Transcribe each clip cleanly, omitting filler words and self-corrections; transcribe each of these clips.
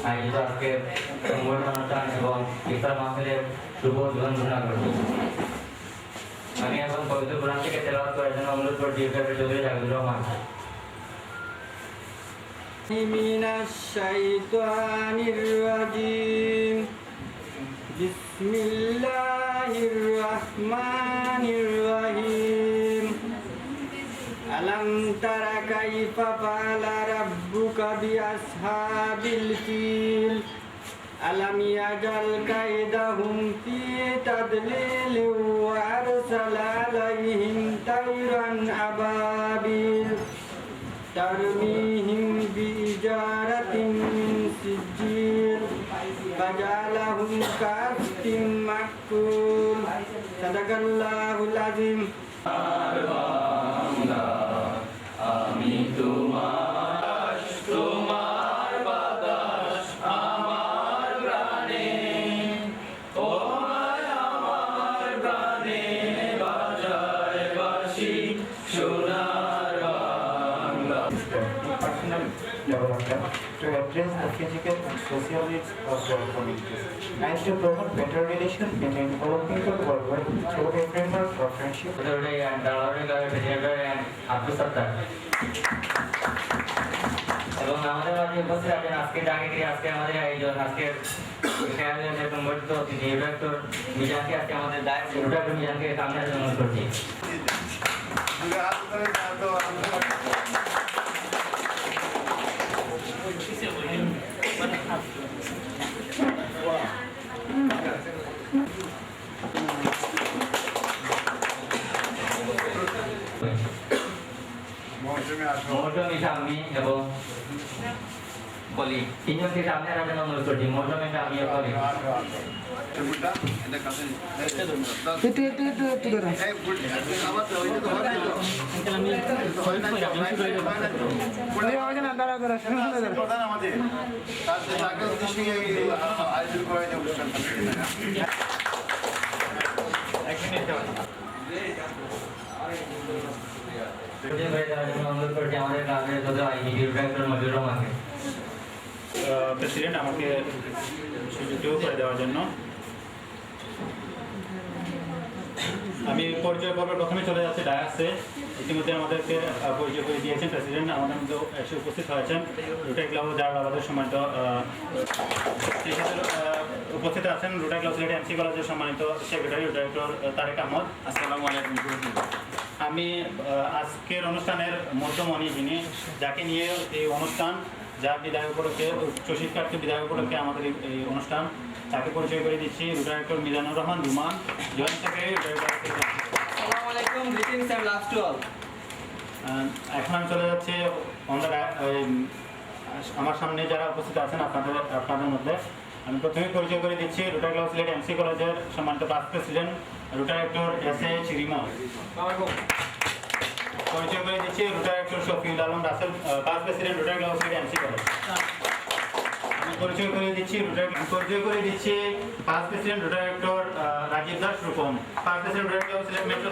আয়োজিত আজকে সংবর্ধনা অনুষ্ঠান এবং ইফতার মাহফিলের শুভ উদ্বোধন ঘোষণা করছি। আমি এখন পবিত্র কোরআন থেকে তেলাওয়াত করার জন্য অনুরোধ করছি চৌধুরী জাহিদুর রহমান। মিনাশ শাইতানির রাজিম বিসমিল্লাহির রহমানির রহিম আলাম তারা কাইফা ফাআলা রাব্বুকা বিআসহাবিল ফিল আলাম ইয়াজাল কাইদাহুম ফি তাদলিল ওয়া আরসালা আলাইহিম তায়রান আবাবিল তারমিহিম বিজারাতিন মিন সিজিল ফাজালাহুম কাসফিন মাকুল সাদাকাল্লাহুল আযীম। আমি তোমার বাতাস আমার প্রাণে, তোমার আমার প্রাণে বাজায় বাঁশি সোনার Bangla. Development to address the physical and social needs of their communities and to promote better relations between all people worldwide through a framework of friendship. এবং আমাদের মাঝে উপস্থিত আছেন আজকে ডাকিয়ে আজকে আমাদের আয়োজন আজকের সংগঠিত ডিরেক্টর মিজানকে আজকে আমাদের ডিরেক্টর মিজানকে সামনে অনুরোধ করছি। মৌসুমী স্বামী এবং কলি তিনজনকে সামনে আনার জন্য অনুরোধ করছি। মৌসুমী স্বামী ও কলি প্রেসিডেন্ট আমাকে সুযোগ করে দেওয়ার জন্য আমি পরিচয় পর্ব প্রথমে চলে যাচ্ছে ডায়াসে। ইতিমধ্যে আমাদেরকে পরিচয় করে দিয়েছেন প্রেসিডেন্ট, আমাদের মধ্যে এসে উপস্থিত হয়েছেন রোটারি ক্লাব জালালাবাদের সম্মানিত উপস্থিত আছেন রোটারি ক্লাব সিলেট এমসি কলেজের সম্মানিত সেক্রেটারি ডাইরেক্টর তারেক আহমদ। আসসালামু আলাইকুম। আমি আজকের অনুষ্ঠানের মধ্যমণি যিনি, যাকে নিয়ে এই অনুষ্ঠান, যার বিদায় উপলক্ষে উচ্চশিক্ষার্থী বিদায় উপলক্ষে আমাদের এই অনুষ্ঠান, তাকে পরিচয় করে দিচ্ছি director Mizanur Rahman Ruman, joint secretary. এখন আমি চলে যাচ্ছি আমার সামনে যারা উপস্থিত আছেন আপনাদের মধ্যে আমি প্রথমে পরিচয় করে দিচ্ছি রোটারি ক্লাব সিলেট এমসি কলেজের সম্মানিত past president director S A. Rimon. পরিচয় করে দিচ্ছি director Shafiul Alam Rasel, past president Rotary club Sylhet MC college. পরিচয় করে দিচ্ছি past president director Rajib Das Rupam, past president Rotary club Sylhet metro.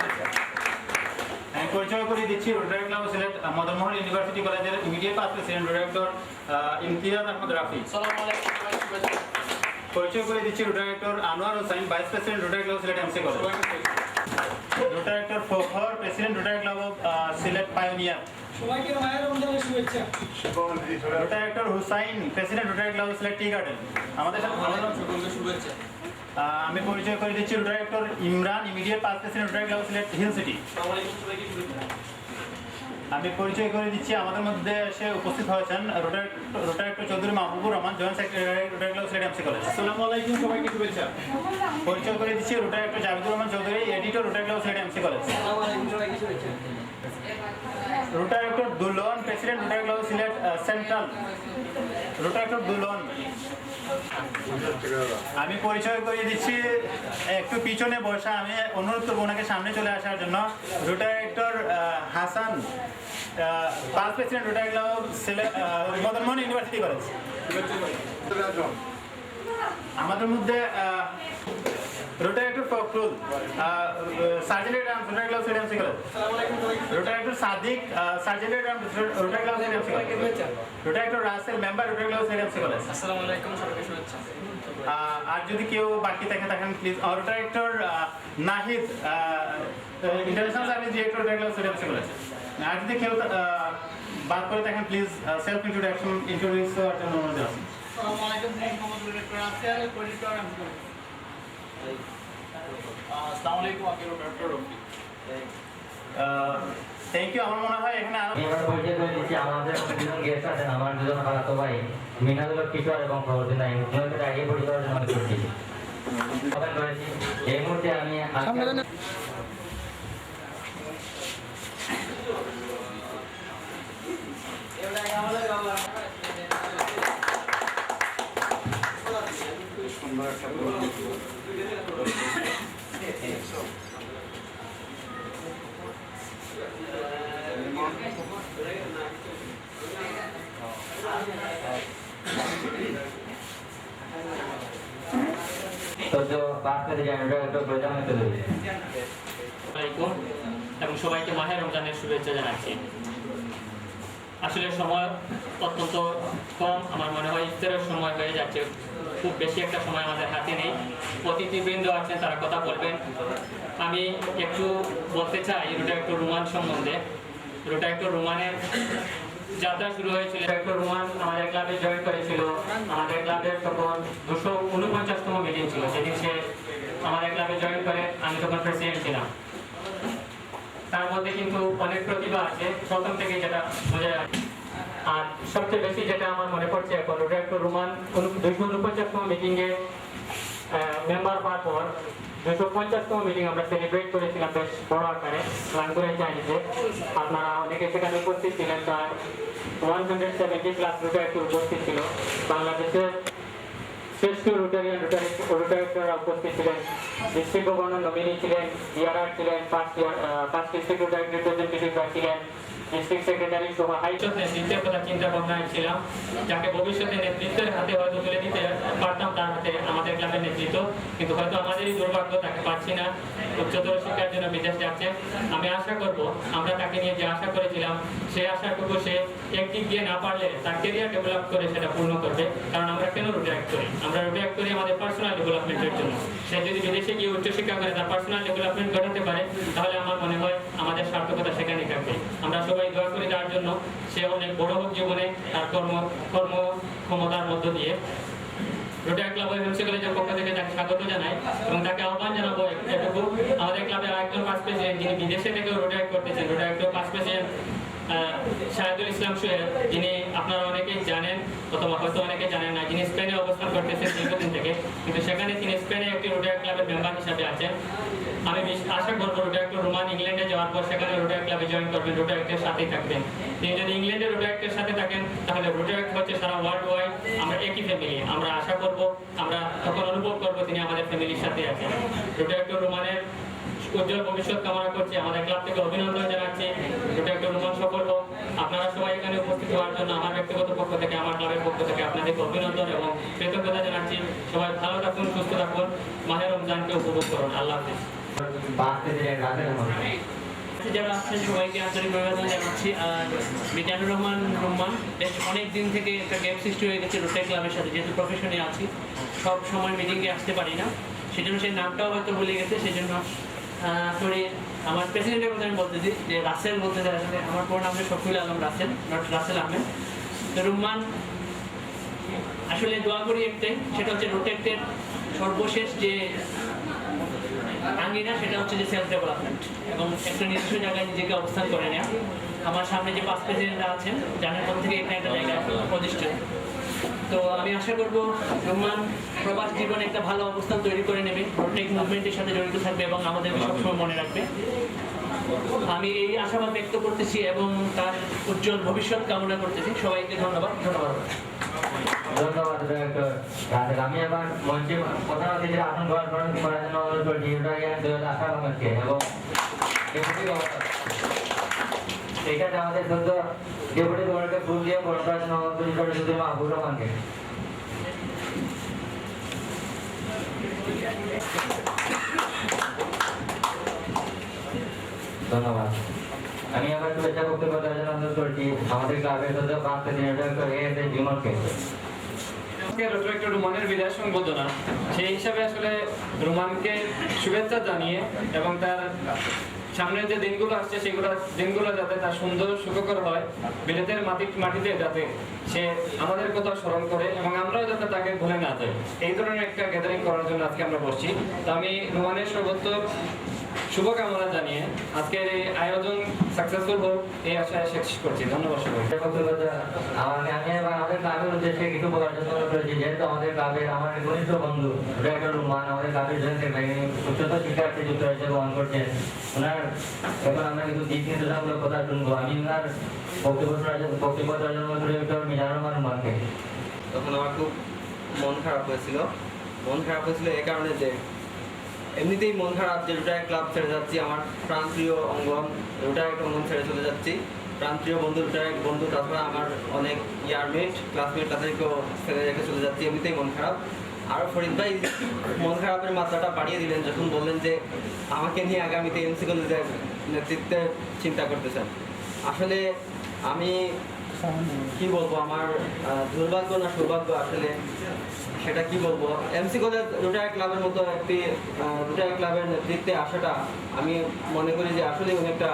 আমি পরিচয় করে দিচ্ছি Rotary club Sylhet Madanmohan university কলেজের immediate past president director Imtiaz Ahmed Rafi. পরিচয় করে দিচ্ছি director Anwar Hossain, vice president Rotary club Sylhet MC college. Director Fakhar, president Rotary club of Sylhet pioneer. সবাইকে মায়ের রমজানের শুভেচ্ছা। Director Hussain, president Rotary club of Sylhet tea garden. আমাদের সাথে শুভেচ্ছা। আমি পরিচয় করে দিচ্ছি director Imran, immediate past president Rotary club Sylhet hill city. আমি পরিচয় করে দিচ্ছি আমাদের মধ্যে এসে উপস্থিত হয়েছেন Rotaractor Chowdhury Mahbubur Rahman, joint secretary Rotary club Sylhet MC college. আসসালামু আলাইকুম, সবাইকে শুভেচ্ছা। পরিচয় করে দিচ্ছি Rotaractor Jabidur Rahman Chowdhury, editor Rotary club Sylhet MC college. আসসালামু আলাইকুম, সবাইকে শুভেচ্ছা। Rotaractor Dulon, president Rotary club Sylhet central. Rotaractor Dulon. আমি পরিচয় করিয়ে দিচ্ছি, একটু পিছনে বসা। আমি অনুরোধ করবো ওনাকে সামনে চলে আসার জন্য। Rotaractor Hasan, past president Rotary club Sylhet Madan Mohan university college. আমাদের মধ্যে Rotaractor Fakhrul, sergeant at arms Rotary club Sylhet MC college. Rotaractor Sadik, sergeant at arms Rotary club Sylhet MC college. Rotaractor Rasel, member Rotary club Sylhet MC college. আসসালামু আলাইকুম, সবাইকে শুভেচ্ছা। আর যদি কেউ বাকি থাকেন please. Rotaractor Nahid, international service director Rotary club Sylhet MC college. আর যদি কেউ বাদ করে থাকেন প্লিজ সেলফ ইন্ট্রোডিউস করার জন্য অনুরোধ আছে। আসসালামু আলাইকুম, Mohammad director Rasel, coordinator MC college. আসসালামু আলাইকুম, আমি ডক্টর রফিক। Thank you. আমার মনে হয় এখানে আরো এবার পরিচয় করে দিচ্ছি আমাদের দুজন গেস্ট আছেন, আমার দুজন খালাতো ভাই মিনাদুল কিশোর এবং ফখরুদ্দিন নাইম। ওনাদের আগে পরিচয় করার জন্য অনুরোধ করছি। ওপেন করেছি। এই মুহূর্তে আমি তো বাস করে যাই, ওটা একটু প্রয়োজন চলে যাবে। আলাইকুম এবং সবাইকে মাহে রমজানের শুভেচ্ছা জানাচ্ছি। আসলে সময় অত্যন্ত কম, আমার মনে হয় ইফতারের সময় হয়ে যাচ্ছে, খুব বেশি একটা সময় আমাদের হাতে নেই। অতিথিবৃন্দ আছেন, তারা কথা বলবেন। আমি একটু বলতে চাই রোটারেক্টর রুমান সম্বন্ধে। রোটারেক্টর রুমানের যাত্রা শুরু হয়েছিল, রোটারেক্টর রুমান আমাদের ক্লাবে জয়েন করেছিল। আমাদের ক্লাবের তখন 249তম মিটিং ছিল, যেদিন সে আমাদের ক্লাবে জয়েন করে। আমি তখন প্রেসিডেন্ট ছিলাম। তার মধ্যে কিন্তু অনেক প্রতিভা আছে, প্রথম থেকে যেটা বোঝা যায়। আর সবচেয়ে বেশি যেটা আমার মনে পড়ছে এখন, রোটারেক্টর রুমান 249তম মিটিংয়ে মেম্বার হওয়ার পর 250তম মিটিং আমরা সেলিব্রেট করেছিলাম বেশ বড় আকারে লাঙ্গুরে চাইনিজে। আপনারা অনেকে সেখানে উপস্থিত ছিলেন, প্রায় 170+ রোটারেক্টর উপস্থিত ছিল। বাংলাদেশের শ্রেষ্ঠ রোটারেক্টররা উপস্থিত ছিলেন। ডিস্ট্রিক্ট গভর্নর নমিনি ছিলেন, ডিআরআর ছিলেন, ফার্স্ট ডিস্ট্রিক্ট রোটারি রিপ্রেজেন্টেটিভরা ছিলেন, ডিস্ট্রিক্ট সেক্রেটারি সহ হাইকোর্ট নেতৃত্বের কথা চিন্তা ভাবনায় ছিলাম, যাকে ভবিষ্যতে নেতৃত্বের হাতে হয়তো তুলে দিতে পারতাম, তার হাতে আমাদের ক্লাবের নেতৃত্ব। কিন্তু হয়তো আমাদেরই দুর্ভাগ্য, তাকে পাচ্ছি না, উচ্চতর শিক্ষার জন্য বিদেশ যাচ্ছে। আমি আশা করব আমরা তাকে নিয়ে যে আশা করেছিলাম, সেই আশাটুকু সে একদিক দিয়ে না পারলে তার কেরিয়ার ডেভেলপ করে সেটা পূর্ণ করবে। কারণ আমরা কেন রোটারেক্ট করি? আমরা রোটারেক্ট করি আমাদের পার্সোনাল ডেভেলপমেন্টের জন্য। সে যদি বিদেশে গিয়ে উচ্চশিক্ষা করে তার পার্সোনাল ডেভেলপমেন্ট ঘটাতে পারে, তাহলে আমার মনে হয় আমাদের সার্থকতা সেখানেই থাকবে। আমরা সবাই দোয়া করি তার জন্য, সে অনেক বড় হোক জীবনে, তার কর্ম ক্ষমতার মধ্য দিয়ে। রোটারি ক্লাব এমসি কলেজের পক্ষ থেকে তাকে স্বাগত জানাই এবং তাকে আহ্বান জানাবো এটুকু, আমাদের ক্লাবের আরেকজন পাস প্রেসিডেন্ট যিনি বিদেশে থেকেও রোটারি করতেছেন, রোটারি পাস প্রেসিডেন্ট শাহিদুল ইসলাম সোহেল, যিনি আপনারা অনেকেই জানেন অথবা হয়তো অনেকে জানেন না, যিনি স্পেনে অবস্থান করতেছেন দীর্ঘদিন থেকে, কিন্তু সেখানে তিনি স্পেনে একটি রোটারি ক্লাবের মেম্বার হিসাবে আছেন। আমি আশা করবো রোটারেক্টর রুমান ইংল্যান্ডে যাওয়ার পর সেখানে রোটারি ক্লাবে জয়েন করবেন, রোটারেক্টের সাথেই থাকবেন। তিনি যদি ইংল্যান্ডে রোটারেক্টের সাথে থাকেন, তাহলে রোটারেক্ট হচ্ছে সারা ওয়ার্ল্ড ওয়াইড আমরা একই ফ্যামিলি। আমরা আশা করব, আমরা তখন অনুভব করবো তিনি আমাদের ফ্যামিলির সাথে আছেন। রোটারেক্টর রুমানের উজ্জ্বল ভবিষ্যৎ কামনা করছি, আমাদের ক্লাব থেকে অভিনন্দন জানাচ্ছি। রোটারেক্টর রুমান সফল হোক। আপনারা সবাই এখানে উপস্থিত হওয়ার জন্য আমার ব্যক্তিগত পক্ষ থেকে, আমার ক্লাবের পক্ষ থেকে আপনাদেরকে অভিনন্দন এবং কৃতজ্ঞতা জানাচ্ছি। সবাই ভালো থাকুন, সুস্থ থাকুন, মাহে রমজানকে উপভোগ করুন। আল্লাহ হাফিজ। বাস প্রেসিডেন্ট রাসেল যারা আছেন সবাইকে আন্তরিক অভিনন্দন জানাচ্ছি। আর মিজানুর রহমান রহমান বেশ অনেক দিন থেকে একটা গ্যাপ সৃষ্টি হয়ে গেছে রোটারি ক্লাবের সাথে, যেহেতু প্রফেশনে আছি, সব সময় মিটিংয়ে আসতে পারি না, সেজন্য সেই নামটাও হয়তো ভুলে গেছে। সেজন্য সরি, আমার প্রেসিডেন্টের কথা আমি বলতেছি যে রাসেল বলতে চাই, আসলে আমার পুরো নাম হচ্ছে শফিউল আলম রাসেল, নট রাসেল আহমেদ। তো রহমান আসলে দোয়া করি একটাই, সেটা হচ্ছে রোটারেক্টের সর্বশেষ যে আঙ্গিনা, সেটা হচ্ছে যে সেলফ ডেভেলপমেন্ট এবং একটা নির্দিষ্ট জায়গায় নিজেকে অবস্থান করে নেওয়া। আমার সামনে যে পাস প্রেসিডেন্টরা আছেন, জানার পর থেকে এখানে একটা জায়গায় প্রতিষ্ঠিত। তো আমি আশা করবো রহমান প্রবাস জীবনে একটা ভালো অবস্থান তৈরি করে নেবে, রোটারি মুভমেন্টের সাথে জড়িত থাকবে এবং আমাদেরকে সবসময় মনে রাখবে। আমি এই আশাবাদ ব্যক্ত করতেছি এবং তার উজ্জ্বল ভবিষ্যৎ কামনা করতেছি। সবাইকে ধন্যবাদ। ধন্যবাদ ডাক্তার রাসেল। আমি এবার মঞ্চে প্রধান অতিথির আসন গ্রহণ করার জন্য অনুরোধ করছি আশা রহমানকে এবং এইখানে আমাদের শুদ্ধ ডেপুটি গভর্নরকে ফুল দিয়ে গ্রহণ করার জন্য অনুরোধ করছি শুধু মাহবুব রহমানকে। ধন্যবাদ। আমি আবার শুভেচ্ছা বক্তব্য দেওয়ার জন্য অনুরোধ করছি আমাদের ক্লাবের সদস্য প্রাপ্ত ডিরেক্টর এএস জীবনকে। ডক্টর রুমানের বিদায় সংবর্ধনা, সেই হিসাবে আসলে রুমানকে শুভেচ্ছা জানিয়ে এবং তার সামনের যে দিনগুলো আসছে দিনগুলো যাতে তার সুন্দর সুখকর হয়, বিলেতের মাটিতে যাতে সে আমাদের কথা স্মরণ করে এবং আমরাও যাতে তাকে ভুলে না যাই, এই ধরনের একটা গ্যাদারিং করার জন্য আজকে আমরা বসছি। তো আমি রুমানের সর্বোচ্চ শুভকামনা জানিয়ে আজকের এই আয়োজন সাকসেসফুল হোক এই আশায় শেষ করছি। ধন্যবাদ সবাই। আমি আমাদের ক্লাবের উদ্দেশ্যে কিছু বলার জন্য অনুরোধ করেছি, যেহেতু আমাদের ক্লাবের আমার ঘনিষ্ঠ বন্ধু ডক্টর রুমান আমাদের ক্লাবের জন্য উচ্চতর শিক্ষার্থী যুক্তরাজ্যে গ্রহণ করছেন। ওনার এখন আমরা কিছু দিক নির্দেশনামূলক কথা শুনবো। আমি ওনার বক্তব্য দেওয়ার জন্য ডক্টর মিজানুর রহমান রুমানকে। তখন আমার খুব মন খারাপ হয়েছিল এই কারণে যে এমনিতেই মন খারাপ যে রোটারি ক্লাব ছেড়ে যাচ্ছি, আমার প্রাণপ্রিয় অঙ্গন রোটারি অঙ্গন ছেড়ে চলে যাচ্ছি, প্রাণপ্রিয় বন্ধু রোটারি বন্ধু, তাছাড়া আমার অনেক ইয়ারমেট ক্লাসমেট তাদেরকেও ছেড়ে রেখে চলে যাচ্ছি, এমনিতেই মন খারাপ। আরও ফরিদ ভাই মন খারাপের মাত্রাটা বাড়িয়ে দিলেন যখন বললেন যে আমাকে নিয়ে আগামীতে এমসি কলেজের নেতৃত্বের চিন্তা করতেছেন। আসলে আমি কি বলবো, আমার দুর্ভাগ্য না সৌভাগ্য আসলে সেটা কি বলবো, এমসি কলেজ রোটারি ক্লাবের মতো একটি রোটারি ক্লাবের নেতৃত্বে আসাটা আমি মনে করি যে আসলে অনেকটা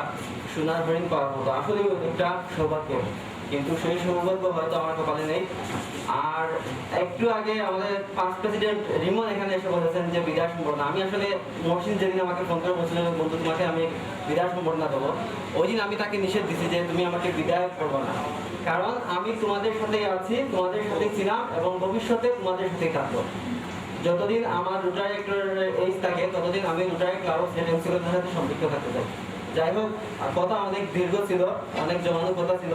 সোনার হরিণ পাওয়ার মতো, আসলে অনেকটা সৌভাগ্য, কিন্তু সেই সৌভাগ্য হয়তো আমার কপালে নেই। আর একটু আগে আমাদের পাঁচ প্রেসিডেন্ট রিমন এখানে এসে বলেছেন যে বিদায় সম্বর্ধনা। আমি আসলে মহসিন যেদিন আমাকে ফোন করে বলছিলেন বন্ধু তোমাকে আমি বিদায় সম্বর্ধনা দেবো, ওই দিন আমি তাকে নিষেধ দিচ্ছি যে তুমি আমাকে বিদায় করবো না, কারণ আমি তোমাদের সাথেই আছি, তোমাদের সাথেই ছিলাম এবং ভবিষ্যতে তোমাদের সাথেই থাকবো। যতদিন আমার রোটারি এইজ থাকে ততদিন আমি রোটারি ক্লাব এমসি কলেজের সাথে সম্পৃক্ত থাকতে চাই। যাই হোক, কথা অনেক দীর্ঘ ছিল, অনেক জমানো কথা ছিল,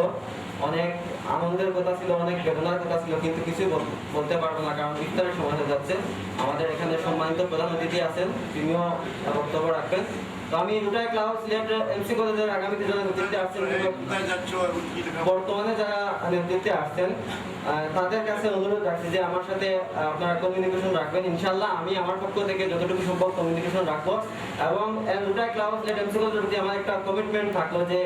অনেক আনন্দের কথা ছিল, অনেক বেদনার কথা ছিল, কিন্তু কিছুই বলতে পারবো না কারণ ইফতারের সময় হয়ে যাচ্ছে। আমাদের এখানে সম্মানিত প্রধান অতিথি আছেন, তিনিও বক্তব্য রাখবেন। তো আমি রোটারি ক্লাব সিলেট এমসি কলেজের আগামীতে যারা নেতৃত্বে আসছেন, বর্তমানে যারা নেতৃত্বে আসছেন তাদের কাছে অনুরোধ রাখছি যে আমার সাথে আপনারা কমিউনিকেশন রাখবেন। ইনশাল্লাহ আমি আমার পক্ষ থেকে যতটুকু সম্ভব কমিউনিকেশন রাখবো এবং রোটারি ক্লাব সিলেট এমসি কলেজের প্রতি আমার একটা কমিটমেন্ট থাকলো যে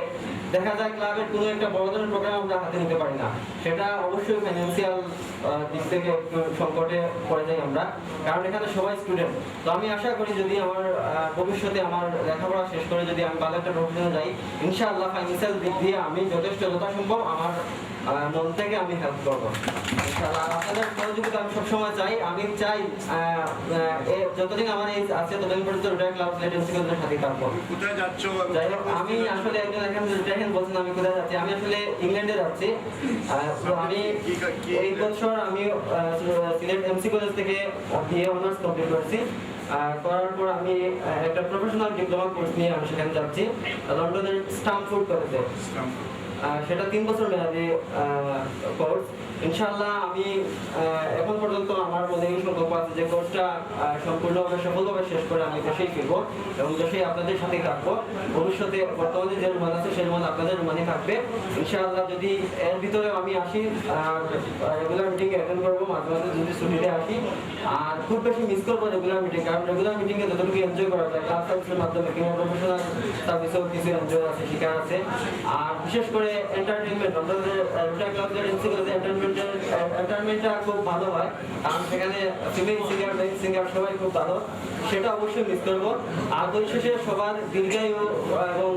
দেখা যায় ক্লাবের কোনো একটা বড় ধরনের প্রোগ্রাম আমরা হাতে নিতে পারি না, সেটা অবশ্যই ফাইন্যান্সিয়াল দিক থেকে একটু সংকটে পড়ে যাই আমরা, কারণ এখানে সবাই স্টুডেন্ট। তো আমি আশা করি যদি আমার ভবিষ্যতে আমার লেখাপড়া শেষ করে যদি আমি ভালো একটা প্রফেশনে যাই, ইনশাআল্লাহ ফাইন্যান্সিয়াল দিক দিয়ে আমি যথেষ্ট যথাসম্ভব আমার মন থেকে আমি হেল্প করবো ইনশাআল্লাহ। আপনাদের সহযোগিতা আমি সবসময় চাই, আমি চাই যতদিন আমার এই আছে ততদিন পর্যন্ত রোটারি ক্লাব সিলেট এমসি কলেজের সাথে থাকবো। যাই হোক, আমি আসলে একজন এখানে রিটায়ারমেন্ট বলছেন আমি কোথায় যাচ্ছি, আমি আসলে ইংল্যান্ডে যাচ্ছি। তো আমি এই বছর আমি সিলেট এমসি কলেজ থেকে বিএ অনার্স কমপ্লিট করেছি। করার পর আমি একটা প্রফেশনাল ডিপ্লোমা কোর্স নিয়ে আমি সেখানে যাচ্ছি লন্ডনের স্টামফোর্ড কলেজে। সেটা 3 বছর মেয়াদী কোর্স। ইনশাআল্লাহ আমি এখন পর্যন্ত আমার মনে এই সংকল্প আছে যে কোর্সটা সম্পূর্ণভাবে সফলভাবে শেষ করে আমি দেশেই ফিরবো এবং দেশেই আপনাদের সাথেই থাকবো। ভবিষ্যতে বর্তমানে যে রুমান আছে সেই রুমান আপনাদের রুমানই থাকবে ইনশাআল্লাহ। যদি এর ভিতরে আমি আসি রেগুলার মিটিংয়ে অ্যাটেন্ড করবো, মাঝে মাঝে যদি ছুটিতে আসি, আর খুব বেশি মিস করবো রেগুলার মিটিং, কারণ রেগুলার মিটিংয়ে যতটুকু এনজয় করা যায় ক্লাস সার্ভিসের মাধ্যমে কিংবা প্রফেশনাল সার্ভিসেও কিছু এনজয় আছে, শিকার আছে। আর বিশেষ করে এন্টারটেনমেন্ট, আমাদের রোটারি ক্লাবের এমসি কলেজে এন্টারটেনমেন্টটা খুব ভালো হয়, কারণ সেখানে ফিমেল সিঙ্গার মেল সিঙ্গার সবাই খুব ভালো, সেটা অবশ্যই মিস করবো। আর পরিশেষে সবার দীর্ঘায়ু এবং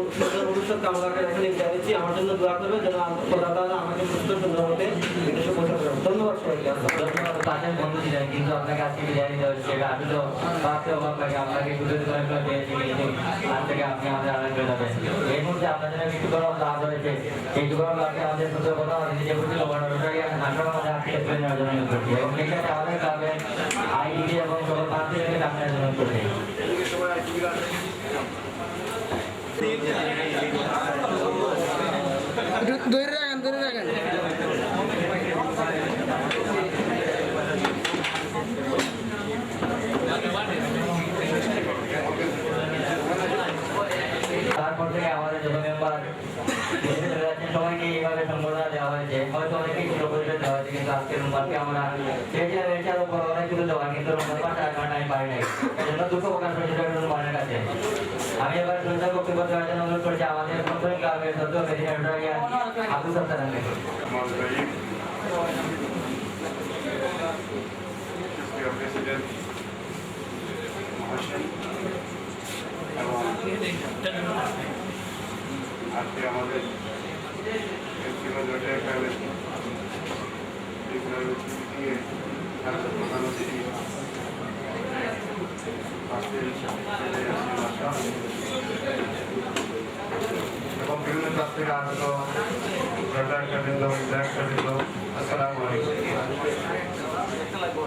ভবিষ্যৎ কামনা করে এখানে জানিয়েছি, আমার জন্য দোয়া করবে যেন খোদা তাআলা আমাকে সুস্থ সুন্দর মতে বিদেশে পৌঁছাতে পারে। ধন্যবাদ সবাইকে। ধন্যবাদ। পাশের বন্ধু ছিলেন কিন্তু আপনাকে আজকে বিদায় নিতে হচ্ছে, আমি তো ভাবতে আপনাকে আপনাকে দুটো করে দিয়েছি, কিন্তু আজ থেকে আপনি আমাদের আলাদা করে যাবেন। এই মুহূর্তে আপনার জন্য কিছু করার লাভ রয়েছে, এই করার লাভে আমাদের সুন্দর কথা হচ্ছে যে বুঝলো রোটারি নাটক আমাদের আজকে নেওয়ার জন্য করছি এবং সেক্ষেত্রে আমাদের ক্লাবে আইডি এবং সকল প্রার্থীদেরকে আপনার জন্য করছি। দেওয়া হয়েছে, হয়তো অনেকেই ছোট পরিসরে দেওয়া হয়েছে, কিন্তু আজকে রুমালকে আমরা চেয়েছিলাম আরো বড় অনেকগুলো দেওয়া, কিন্তু রুমাল পাঠার কারণে আমি পারি নাই, এই জন্য দুঃখ প্রকাশ করছি রুমালের কাছে। আমি এবার সুন্দর বক্তব্য দেওয়ার জন্য অনুরোধ করছি আমাদের নতুন ক্লাবের সদ্য প্রেসিডেন্ট আবু সত্তার প্রেসিডেন্ট মহাশয় এবং আজকে আমাদের প্রধান অতিথি এবং বিভিন্ন ক্লাস থেকে আগত ডাক্তারবৃন্দ ডাক্তারবৃন্দ আসসালামু আলাইকুম।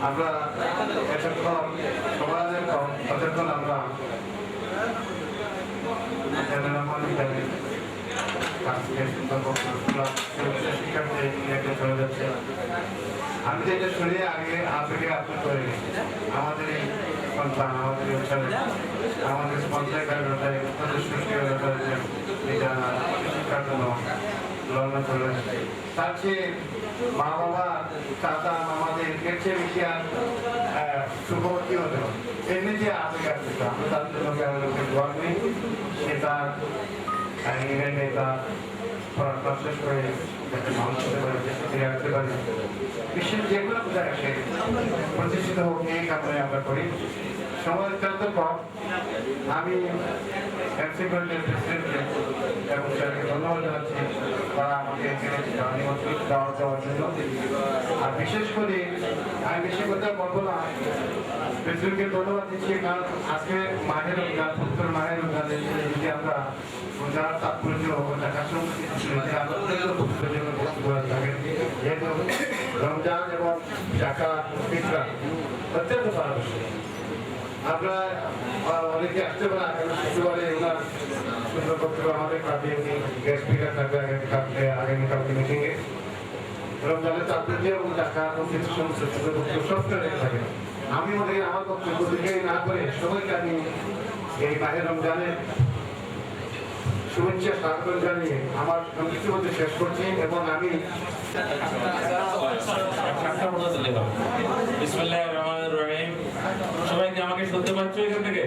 আমরা এতক্ষণ সচেতন আমরা চলে যাচ্ছে। আমি তো এটা শুনে আগে আপনাকে আপলোড করে নিই। আমাদের এই সন্তান আমাদের অঞ্চলে আমাদের স্পন্সার কার্যটাই অত্যন্ত সুষ্ঠু এটা শিক্ষার জন্য লড়না চলে যাচ্ছে। তার চেয়ে মা বাবা চাচা আমাদের এর চেয়ে বেশি আর সুখবর কি হতে হবে এমনি যে আবেগ আসছে আমরা তার জন্য দোয়া করি সে তার ইংল্যান্ডে তার পড়াশোনা শেষ করে মানুষ হতে পারে দেশে ফিরে আসতে পারে বিশ্বের যে কোনো কোথায় আসে প্রতিষ্ঠিত হোক এই কামনায় আমরা করি। সময় অত্যন্ত কম। আমি এমসি কলেজের প্রেসিডেন্টকে এবং স্যারকে ধন্যবাদ জানাচ্ছি তারা আমাকে এখানে নিমন্ত্রণ দেওয়ার জন্য। আর বিশেষ করে আমি বেশি কথা বলবো না, প্রেসিডেন্টকে ধন্যবাদ দিচ্ছি কারণ আজকে মাহের রমজান উত্তর মাহের রমজানের যদি আমরা যারা তাৎপর্য যেহেতু রমজান এবং টাকা ফিতরা অত্যন্ত পারদর্শী। আমরা অনেকে আসতে পারে আগামী শুক্রবারে ওনার সুন্দর বক্তব্য আমাদের ক্লাবে গেস্ট স্পিকার থাকবে আগামীকালকে মিটিংয়ে। রমজানের তাৎপর্য এবং টাকা কিছু সমস্ত সুন্দর বক্তব্য সবটা রেখে থাকে। আমি মনে করি আমার বক্তব্য দিকে না করে সবাইকে আমি এই মাহের রমজানের শুভেচ্ছা স্বাগত জানিয়ে আমার কিছু মধ্যে শেষ করছি এবং আমি বিসমিল্লাহির রহমানির রহিম। সবাইকে আমাকে শুনতে পাচ্ছ এখান থেকে?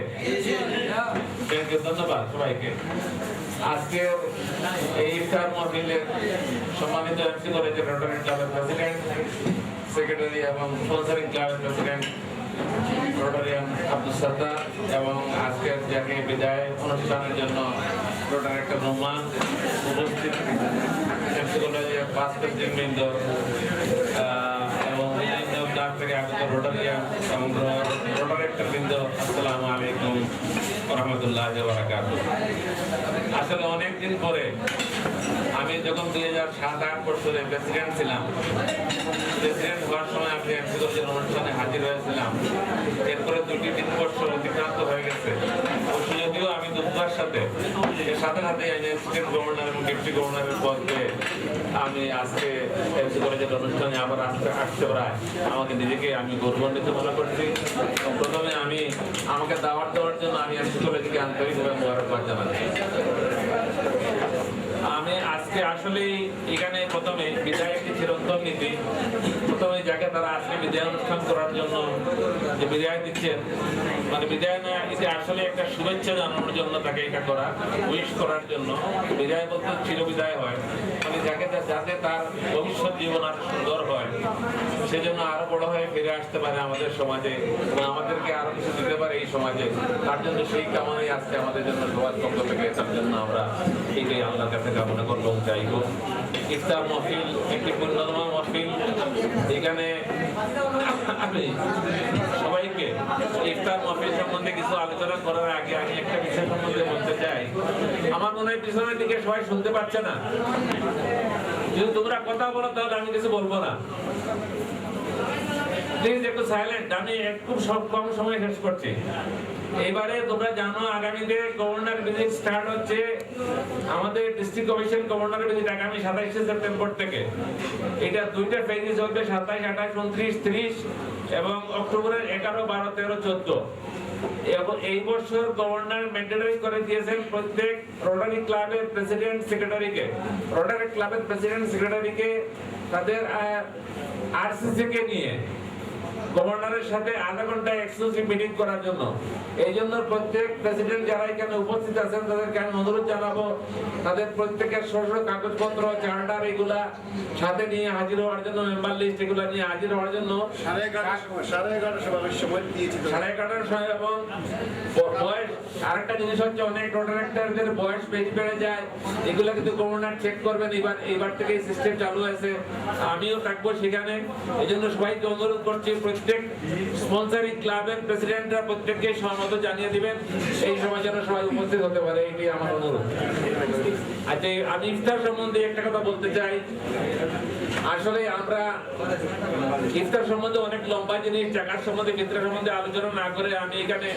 ধন্যবাদ সবাইকে। আজকে এই ইফতার মাহফিলের সম্মানিত এমসি কলেজের রোটারি ক্লাবের প্রেসিডেন্ট, সেক্রেটারি এবং স্পন্সরিং ক্লাবের প্রেসিডেন্ট রোটারিয়ান আব্দুল সত্তার এবং আজকের যাকে বিদায় অনুষ্ঠানের জন্য রোটারেক্টর রহমান উপস্থিত এমসি কলেজের পাঁচ প্রেসিডেন্টবৃন্দ এবং ক্লাব থেকে আগত রোটারিয়ান এবং রোটারেক্টরবৃন্দ আসসালামু আলাইকুম রহমতুল্লাহ বারাকাতুহু। আসলে অনেকদিন পরে আমি যখন 2007-08 বছরে প্রেসিডেন্ট ছিলাম, প্রেসিডেন্ট হওয়ার সময় আমি এমসি কলেজের অনুষ্ঠানে হাজির হয়েছিলাম। এরপরে 2-3 বছর অতিক্রান্ত হয়ে গেছে। যদিও আমি দুঃখের সাথে সাথে অ্যাসিস্ট্যান্ট গভর্নর এবং ডেপুটি গভর্নরের পদে আমি আজকে এমসি কলেজের অনুষ্ঠানে আবার আসতে প্রায় আমাকে নিজেকে আমি গৌরবান্বিত মনে করছি। প্রথমে আমি আমাকে দাওয়াত দেওয়ার জন্য আমি এমসি কলেজকে আন্তরিকভাবে মোবারকবাদ জানাচ্ছি। আমি আজকে আসলে এখানে প্রথমে বিদায় একটি চিরন্তন নীতি। প্রথমে যাকে তারা আজকে বিদায় অনুষ্ঠান করার জন্য যে বিদায় দিচ্ছেন, মানে বিদায় না, এটা আসলে একটা শুভেচ্ছা জানানোর জন্য তাকে এটা করা, উইশ করার জন্য। বিদায় বলতে চিরবিদায় হয়, মানে যাতে তার ভবিষ্যৎ জীবন আরো সুন্দর হয়, সেজন্য আরো বড় হয়ে ফিরে আসতে পারে আমাদের সমাজে এবং আমাদেরকে আরো কিছু দিতে পারে এই সমাজে। তার জন্য সেই কামনাই আজকে আমাদের জন্য সবার পক্ষ থেকে, তার জন্য আমরা এইটাই আল্লাহর কাছে কামনা করবো, চাইব। ইফতার মাহফিল একটি পূর্ণতম মাহফিল। এখানে আমি সবাইকে ইফতার মাহফিল সম্বন্ধে কিছু আলোচনা করার আগে আমি একটা বিষয় সম্বন্ধে বলতে চাই। আমার মনে হয় পিছনের দিকে সবাই শুনতে পাচ্ছে না। যদি তোমরা কথা বলো তাহলে আমি কিছু বলবো না। প্লিজ একটু সাইলেন্ট। আমি একটু কম সময় শেষ করছি। এবারে তোমরা জানো আগামীতে গভর্নর ভিজিট স্টার্ট হচ্ছে। আমাদের ডিস্ট্রিক্ট কমিশন গভর্নর ভিজিট আগামী 27শে সেপ্টেম্বর থেকে। এটা 2টা ফেজে চলবে, 27, 28, 29, 30 এবং অক্টোবরের 11, 12, 13, 14। এবং এই বছর গভর্নর ম্যান্ডেটরি করে দিয়েছেন প্রত্যেক রোটারি ক্লাবের প্রেসিডেন্ট সেক্রেটারিকে, রোটারি ক্লাবের প্রেসিডেন্ট সেক্রেটারিকে তাদের আরসিসি কে নিয়ে গভর্নরের সাথে আধা ঘন্টা এক্সক্লুসিভ মিটিং করার জন্য। এই জন্য প্রত্যেক প্রেসিডেন্ট যারা এখানে উপস্থিত আছেন তাদেরকে আমি অনুরোধ জানাবো তাদের প্রত্যেকের স্ব কাগজপত্র, চার্টার এগুলা সাথে নিয়ে হাজির হওয়ার জন্য, মেম্বার লিস্ট এগুলা নিয়ে হাজির হওয়ার জন্য। 11:30 সময় দিয়েছি। 11:30 সময়। এবং বয়স, আরেকটা জিনিস হচ্ছে অনেক রোটারেক্টরদের বয়স বেশি বেড়ে যায়, এগুলা কিন্তু গভর্নর চেক করবেন। এবার থেকে এই সিস্টেম চালু হয়েছে, আমিও থাকবো সেখানে। এই জন্য সবাইকে অনুরোধ করছি প্রত্যেক স্পন্সরিং ক্লাবের প্রেসিডেন্টরা প্রত্যেককে সহমত জানিয়ে দিবেন এই সময় যেন সবাই উপস্থিত হতে পারে, এটি আমার অনুরোধ। আচ্ছা, আমি ইফতার সম্বন্ধে একটা কথা বলতে চাই। আসলে আমরা ইফতার সম্বন্ধে অনেক লম্বা জিনিস, জাকাত সম্বন্ধে, ফিতরা সম্বন্ধে আলোচনা না করে আমি এখানে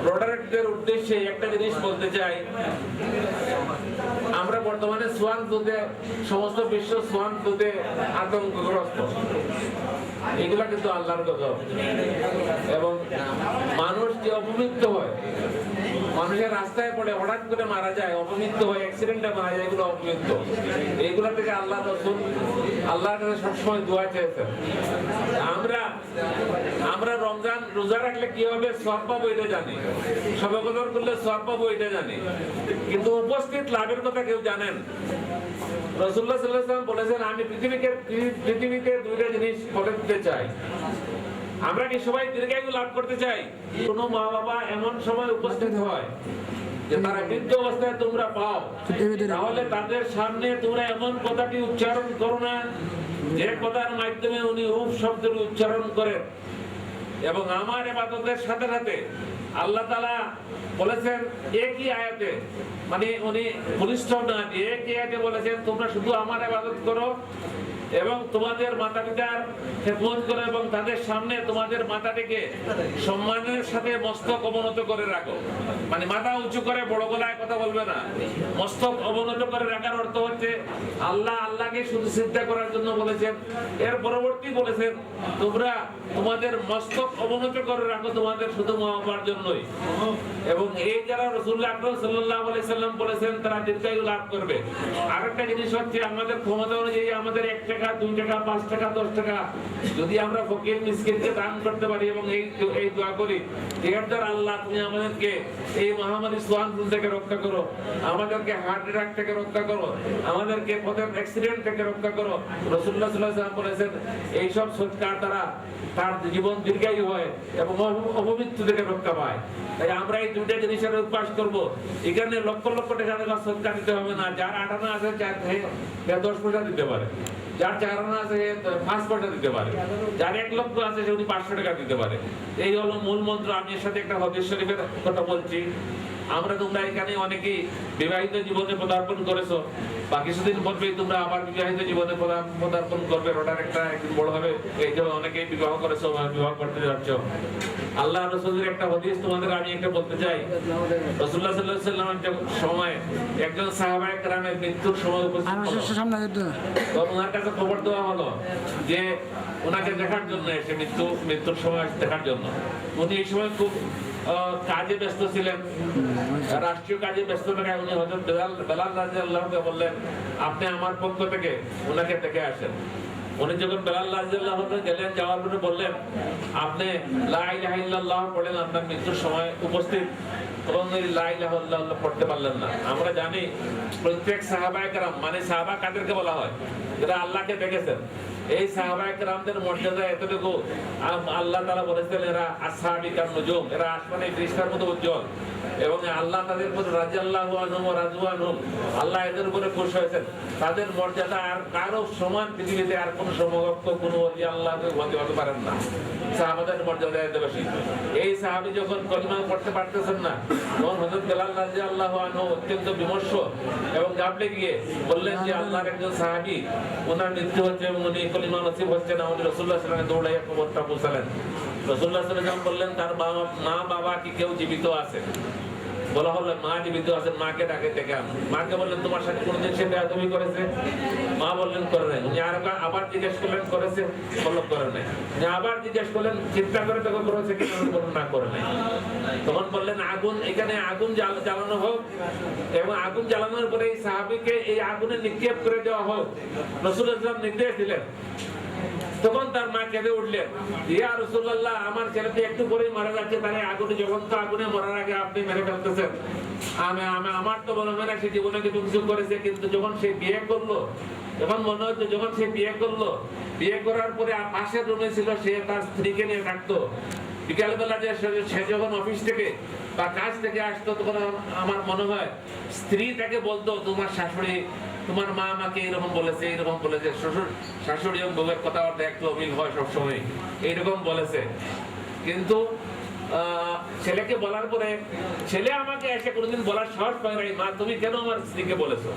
রোটারেক্টরদের উদ্দেশ্যে একটা জিনিস বলতে চাই। আমরা বর্তমানে সোয়ান ফ্লুতে, সমস্ত বিশ্ব সোয়ান ফ্লুতে আতঙ্কগ্রস্ত। এগুলা কিন্তু আল্লাহর গজব। এবং মানুষ যে অপমৃত্যু হয়, মানুষের রাস্তায় পড়ে হঠাৎ করে মারা যায়, অপমৃত্যু হয়, অ্যাক্সিডেন্টে মারা যায়, এগুলো অপমৃত্যু। এইগুলা থেকে আল্লাহ রাসূল আল্লাহর কাছে সবসময় দোয়া চেয়েছেন। আমরা রমজান রোজা রাখলে কি হবে সওয়াব পাবো এটা জানি, শবে কদর করলে সওয়াব পাবো এটা জানি, কিন্তু উপস্থিত লাভের কথা কেউ জানেন? রাসূলুল্লাহ সাল্লাল্লাহু আলাইহি ওয়াসাল্লাম বলেছেন, আমি পৃথিবীতে দুইটা জিনিস বলে দিতে চাই। আমরা কি সবাই দীর্ঘায়ু লাভ করতে চাই? কোন মা বাবা এমন সময় উপস্থিত হয় যে তারা বৃদ্ধ অবস্থায় তোমরা পাও, তাহলে তাদের সামনে তোমরা এমন কথাটি উচ্চারণ করো না যে কথার মাধ্যমে উনি উফ শব্দের উচ্চারণ করেন। এবং আমার ইবাদতের সাথে সাথে আল্লাহ তাআলা বলেছেন একই আয়াতে, মানে উনি ঘনিষ্ঠ না দিয়ে একই আয়াতে বলেছেন তোমরা শুধু আমার ইবাদত করো এবং তোমাদের মাতা পিতার খেদমত করো এবং তাদের সামনে তোমাদের মাথাটিকে সম্মানের সাথে মস্তক অবনত করে রাখো। মানে মাথা উঁচু করে বড় গলায় কথা বলবে না, মস্তক অবনত করে রাখার অর্থ হচ্ছে আল্লাহকে শুধু চিন্তা করার জন্য বলেছেন। এর পরবর্তী বলেছেন তোমরা তোমাদের মস্তক অবনত করে রাখো তোমাদের শুধু মা বাবার জন্যই। এবং এই যারা রাসূলুল্লাহ আকরাম সাল্লাল্লাহু আলাইহি সাল্লাম বলেছেন তারা দীর্ঘায়ু লাভ করবে। আরেকটা জিনিস হচ্ছে আমাদের ক্ষমতা অনুযায়ী আমাদের 1 টাকা, 2 টাকা, 5 টাকা, 10 টাকা যদি আমরা ফকির মিসকিনকে দান করতে পারি এবং এই দোয়া করি, এরপর আল্লাহ তুমি আমাদেরকে এই মহামারী সোয়ান ফ্লু থেকে রক্ষা করো, আমাদেরকে হার্ট অ্যাটাক থেকে রক্ষা করো, আমাদেরকে পথের অ্যাক্সিডেন্ট থেকে রক্ষা করো। রাসূলুল্লাহ সাল্লাল্লাহু আলাইহি ওয়াসাল্লাম বলেছেন এই সব সদকার দ্বারা তার জীবন দীর্ঘায়ু হয় এবং অপমৃত্যু থেকে রক্ষা পায়। তাই আমরা এই দুইটা জিনিসের অভ্যাস করব। এখানে লক্ষ লক্ষ টাকা সদকা দিতে হবে না। যার 8 আনা আছে 10 পয়সা দিতে পারে, যার 4 আনা আছে 5 পয়সা দিতে পারে, যার 1 লক্ষ আছে সে 500 টাকা দিতে পারে। এই হলো মূল মন্ত্র। আমি এর সাথে একটা হাদিস শরীফের কথা বলছি। তোমরা এখানে অনেকেই বিবাহিত জীবনে পদার্পণ করেছো, বা কিছুদিন পরবেই তোমরা আবার বিবাহিত জীবনে পদার্পণ করবে। রোটারেক্টর একদিন বড় হবে, এই জন্য অনেকেই বিবাহ করেছো বা বিবাহ করতে যাচ্ছ। আল্লাহ রাসূলের একটা হাদিস তোমাদের আমি একটা বলতে চাই। রাসূলুল্লাহ সাল্লাল্লাহু আলাইহি ওয়াসাল্লামের সময় একজন সাহাবায়ে কেরামের মৃত্যুর সময় উপস্থিত হলো। তো ওনার কাছে খবর দেওয়া হলো যে ওনাকে দেখার জন্য এসে মৃত্যুর সময় দেখার জন্য। উনি এই সময় খুব কাজে ব্যস্ত ছিলেন, রাষ্ট্রীয় কাজে ব্যস্ত থাকায় উনি হযরত বেলাল রাদিয়াল্লাহু আনহু বললেন আপনি আমার পক্ষ থেকে ওনাকে দেখে আসেন। উনি যখন বেলাল রাদিয়াল্লাহু আনহু গেলেন, যাওয়ার পরে বললেন আপনি লা ইলাহা ইল্লাল্লাহ পড়েন, আপনার মৃত্যুর সময় উপস্থিত এবং লা ইলাহা ইল্লাল্লাহ পড়তে পারলেন না। আমরা জানি প্রত্যেক সাহাবায়ে কেরাম, মানে সাহাবা কাদেরকে বলা হয়? যারা আল্লাহকে দেখেছেন। এই সাহাবায়ে কেরামদের মর্যাদা এতটুকু, আল্লাহ তাআলা বলেছেন এরা আসহাবি কান নুজুম, এরা আসমানের পৃষ্ঠার মতো উজ্জ্বল। এবং আল্লাহ তাদের উপর রাদিয়াল্লাহু আনহুম ওয়া রাযু আনহুম, আল্লাহ এদের উপরে খুশি হয়েছেন। তাদের মর্যাদা আর কারো সমান পৃথিবীতে আর কোনো সমকক্ষ কোনো ওলি আল্লাহকে হতে পারেন না। সাহাবাদের মর্যাদা এত বেশি। এই সাহাবী যখন কলিমা পড়তে পারতেছেন না, তখন হযরত বেলাল রাদিয়াল্লাহু আনহু অত্যন্ত বিমর্ষ এবং ঘাবড়ে গিয়ে বললেন যে আল্লাহর একজন সাহাবী, ওনার মৃত্যু হচ্ছে এবং উনি কলিমা নসিব হচ্ছে না। উনি রাসূলুল্লাহ সাল্লাল্লাহু আলাইহি ওয়াসাল্লাম দৌড়াইয়া খবরটা পৌঁছালেন। রাসূলুল্লাহ সাল্লাল্লাহু আলাইহি ওয়াসাল্লাম বললেন তার মা বাবা কি কেউ জীবিত আছে? বলা হলো মা জীবিত আছেন, মাকে ডাকে ডেকে আন। মাকে বললেন তোমার সাথে কোনদিন সে বেয়াদবি করেছে? মা বললেন করে নাই। উনি আবার জিজ্ঞেস করলেন করেছে? বলল করে নাই। উনি আবার জিজ্ঞেস করলেন চিন্তা করে তোকে করেছে কি? না করে নাই। তখন বললেন আগুন, এখানে আগুন জ্বালানো হোক এবং আগুন জ্বালানোর পরে এই সাহাবীকে এই আগুনে নিক্ষেপ করে দেওয়া হোক, রাসূলুল্লাহ সাল্লাল্লাহু আলাইহি ওয়াসাল্লাম নির্দেশ দিলেন। তখন তার মা কেঁদে উঠলেন, ইয়া রাসূলুল্লাহ, আমার ছেলেটি একটু পরেই মারা যাচ্ছে, তাহলে আগুনে যখন তো আগুনে মরার আগে আপনি মেরে ফেলতেছেন। আমার তো মনে হয় না সে জীবনে কিছু করেছে, কিন্তু যখন সে বিয়ে করলো, তখন মনে হচ্ছে যখন সে বিয়ে করলো, বিয়ে করার পরে পাশের রুমে ছিল, সে তার স্ত্রীকে নিয়ে থাকতো। বিকালবেলা যে সে যখন অফিস থেকে বা কাজ থেকে আসতো, তখন আমার মনে হয় স্ত্রী তাকে বলতো তোমার শাশুড়ি, তোমার মা আমাকে এরকম বলেছে, এইরকম বলেছে। শ্বশুর শাশুড়ি এবং বউয়ের কথাবার্তা একটু অমিল হয় সবসময়, এইরকম বলেছে। কিন্তু ছেলেকে বলার পরে ছেলে আমাকে এসে কোনোদিন বলার সাহস পায় নাই, মা তুমি কেন আমার স্ত্রীকে বলেছো?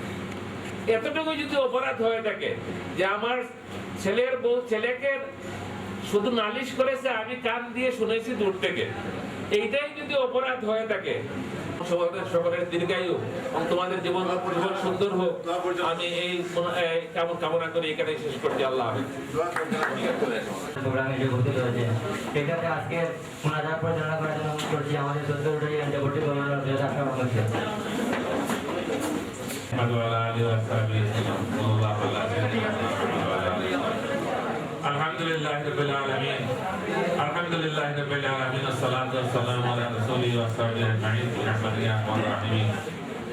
এতটুকু যদি অপরাধ হয়ে থাকে যে আমার ছেলের বউ ছেলেকে শুধু নালিশ করেছে, আমি কান দিয়ে শুনেছি দূর থেকে, এইটাই যদি অপরাধ হয়ে থাকে, সকলের দীর্ঘায়ু এবং তোমাদের জীবন সুন্দর হোক, আমি এই কামনা করি। এখানে শেষ করছি। আল্লাহ প্রোগ্রামে যে ভর্তি হয়েছে সেটাতে আজকে মুনাজাত পরিচালনা করার জন্য অনুরোধ করছি আমাদের চৌধুরী ভর্তি করার আলহামদুলিল্লাহ রাব্বিল আলামিন, আলহামদুলিল্লাহ রাব্বিল আলামিন, আসসালাতু ওয়াসসালামু আলা রাসূলিহি ওয়া সাহবিহি আজমাইন, বিরহমাতিকা ইয়া আরহামার রাহিমিন।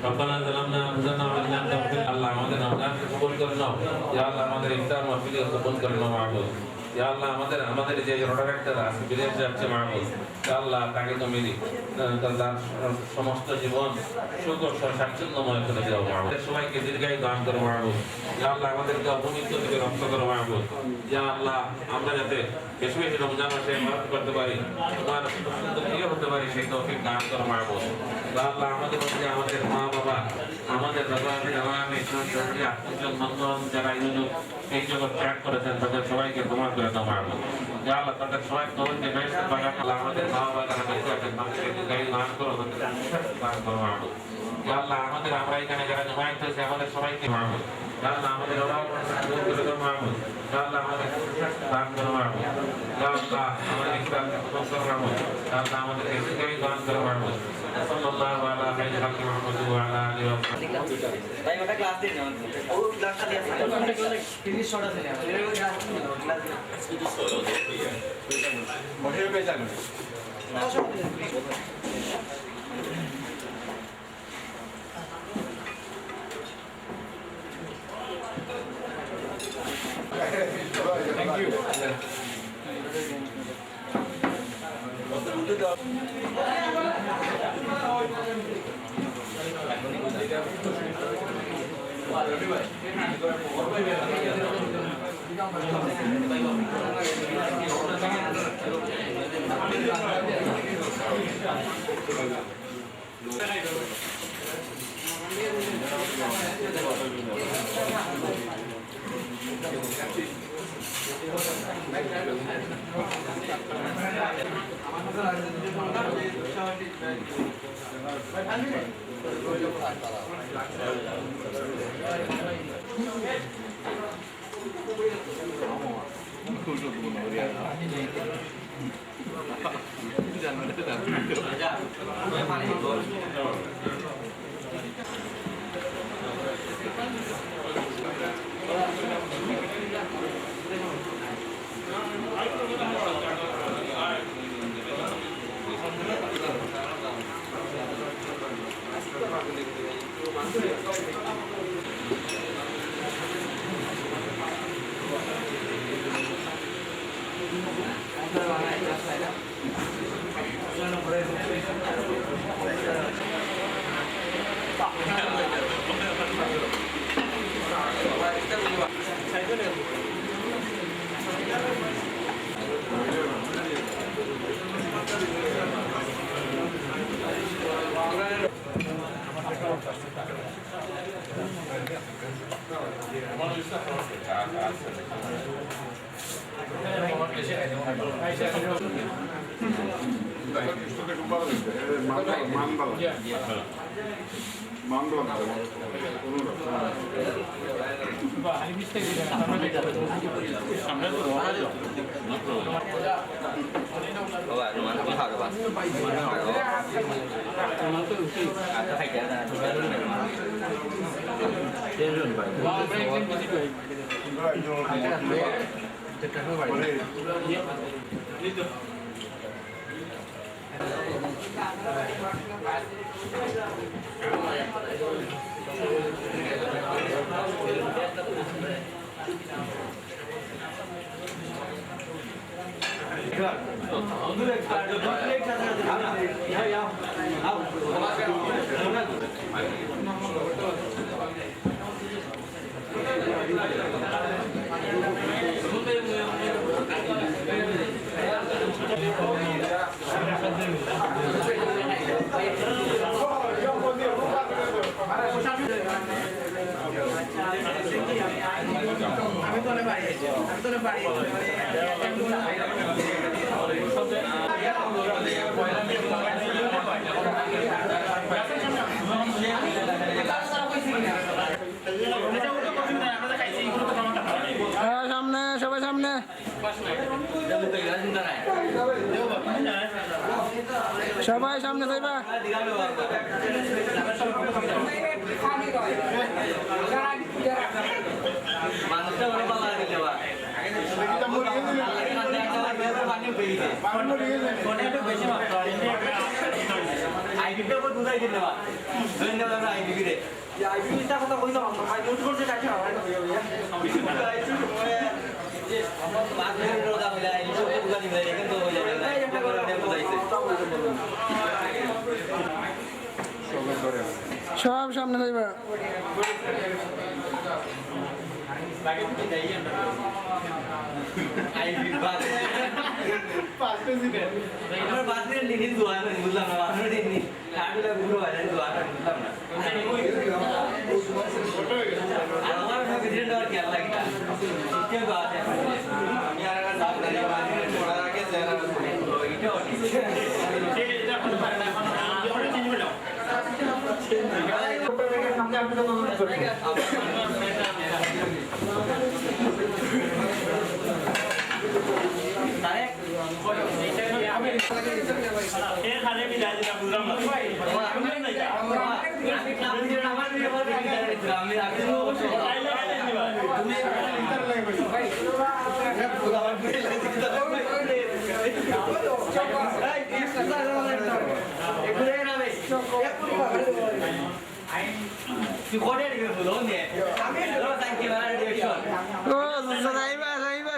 রব্বানা যালামনা আনফুসানা ওয়া ইল্লাম তাগফির, আল্লাহ আমাদের রমজানকে কবুল করে নাও। ইয়া আল্লাহ আমাদের ইফতার মাহফিলকে কবুল করে নাও মাবুদ। ইয়া আল্লাহ আমাদের যে রোডাক্টর আছে বিদেশ যাচ্ছে মাবুদ, ইয়া আল্লাহ তাকে তুমি তার সমস্ত জীবন সুখ ও স্বাচ্ছন্দ্যময় করে দাও মাবুদ। সবাইকে দীর্ঘায়ু দান করো মাবুদ। ইয়া আল্লাহ আমাদেরকে অপমৃত্যু থেকে রক্ষা করো মাবুদ। ইয়া আল্লাহ আমরা যাতে বেশি বেশি রমজান মাসে ইবাদত করতে পারি, তোমার প্রিয় হতে পারি, সেই তৌফিক দান করো মাবুদ। ইয়া আল্লাহ আমাদের মধ্যে আমাদের মা বাবা, আমাদের আত্মীয় বন্ধন যারা এই জগৎ ত্যাগ করেছেন, তাদের সবাইকে ক্ষমা করে দাও মাবুদ। ইয়া আল্লাহ তাদের সবাই তোমাকে বেহেশতের বাগান, আল্লাহ আমাদের মা বাবা যারা বেঁচে আছেন তাদেরকে দীর্ঘায়ু দান করো, দান করো মাবুদ। ইয়া আল্লাহ আমরা এখানে যারা জমায়েত হয়েছে আমাদের সবাইকে মাবুদ। ইয়া আল্লাহ আমাদের অভাব দূর করে দাও মাবুদ। ইয়া আল্লাহ আমাদের দান করো মাবুদ। ইয়া আল্লাহ আমাদের ইসলাম কবুল করো মাবুদ। ইয়া আল্লাহ আমাদেরকে দীর্ঘায়ু দান করো মাবুদ। সাল্লাল্লাহু আলা খাইরি খালকি মুহাম্মদ ওয়া আলা আলিহি ওয়া সাহবিহি। ভাই ওটা ক্লাস দিয়ে নাও, ও ক্লাসটা দিয়ে আসলে 30 শট আছে না, এর মধ্যে ক্লাস মোটর পেজ আছে না। Thank you. সামনে সবাই সামনে সবাই সামনে যাইবা সব সামনে যাইবা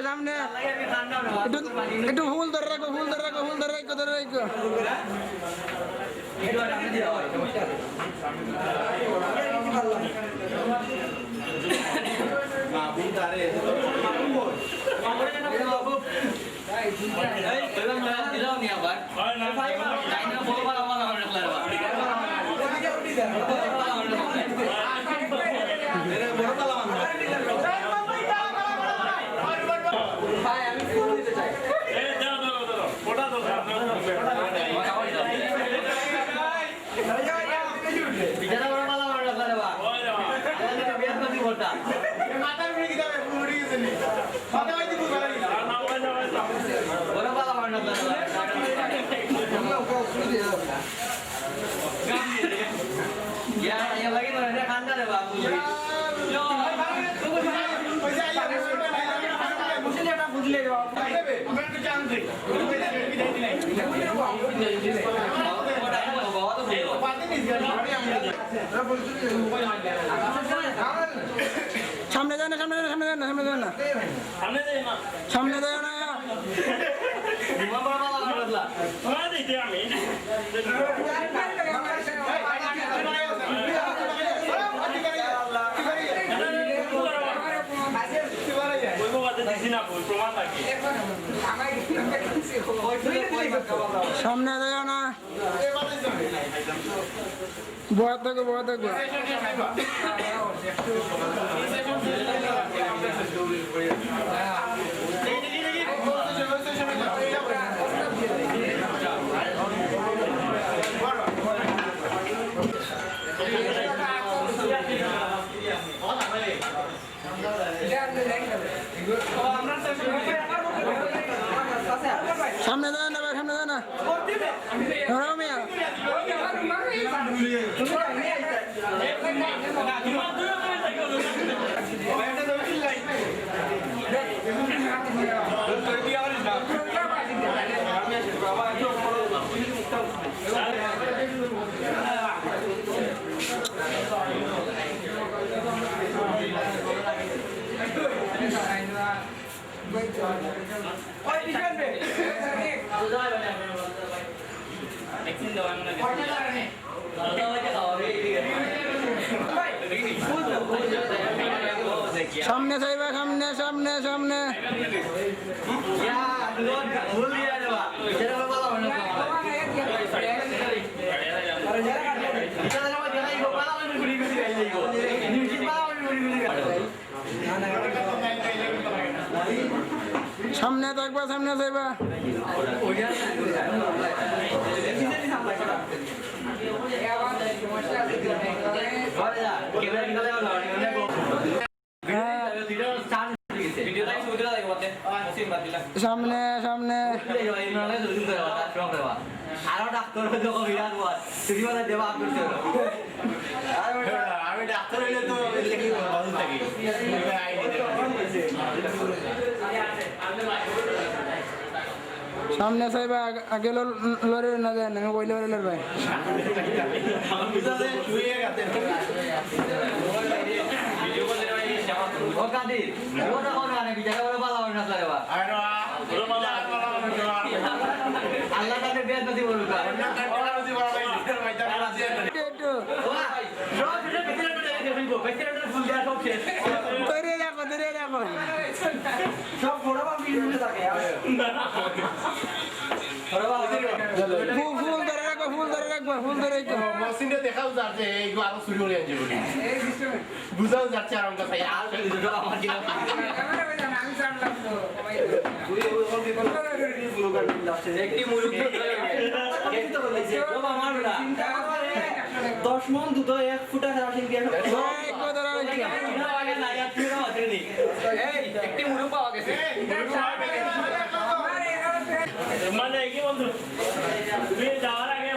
সামনে একটু ফুল ধরে রাখো ফুল ধরে রাখো ফুল ধরে রাখো ধরে রাখো সামনে যায় না সামনে যায় না সামনে যায় না সামনে যায় না সামনে যায় না সামনে যায় না বয়া থাকো বয়া থাকো ধরো মিয়া সামনে যাইবা সামনে সামনে সামনে সামনে থাকবা সামনে যাইবা সামনে সামনে আরো ডাক্তার হইলে বিরাট বল তুমি বলে দেবা আপনি আমি ডাক্তার হইলে তো থাকি সামনে চাইবা আগে লড়ে না যায় না বইলে লড়ে ভাই আল্লাহ তাদের বেদ নদী বলুক তৈরি রাখো সব বড় থাকে ফুল ধরে রাখো ফুল ধরে রাখবা ফুল ধরে রাখো মসিনটা দেখাও যাচ্ছে এইগুলো আরো শুরু হয়ে যাচ্ছে বলি বুঝাও যাচ্ছে আর আমার কাছে আমার একটি মুরুখ 10 মন দুধ 1 ফুটা রাশিন দিয়ে একটি মুরুখ পাওয়া গেছে মানে কি বন্ধু তুমি যাওয়ার আগে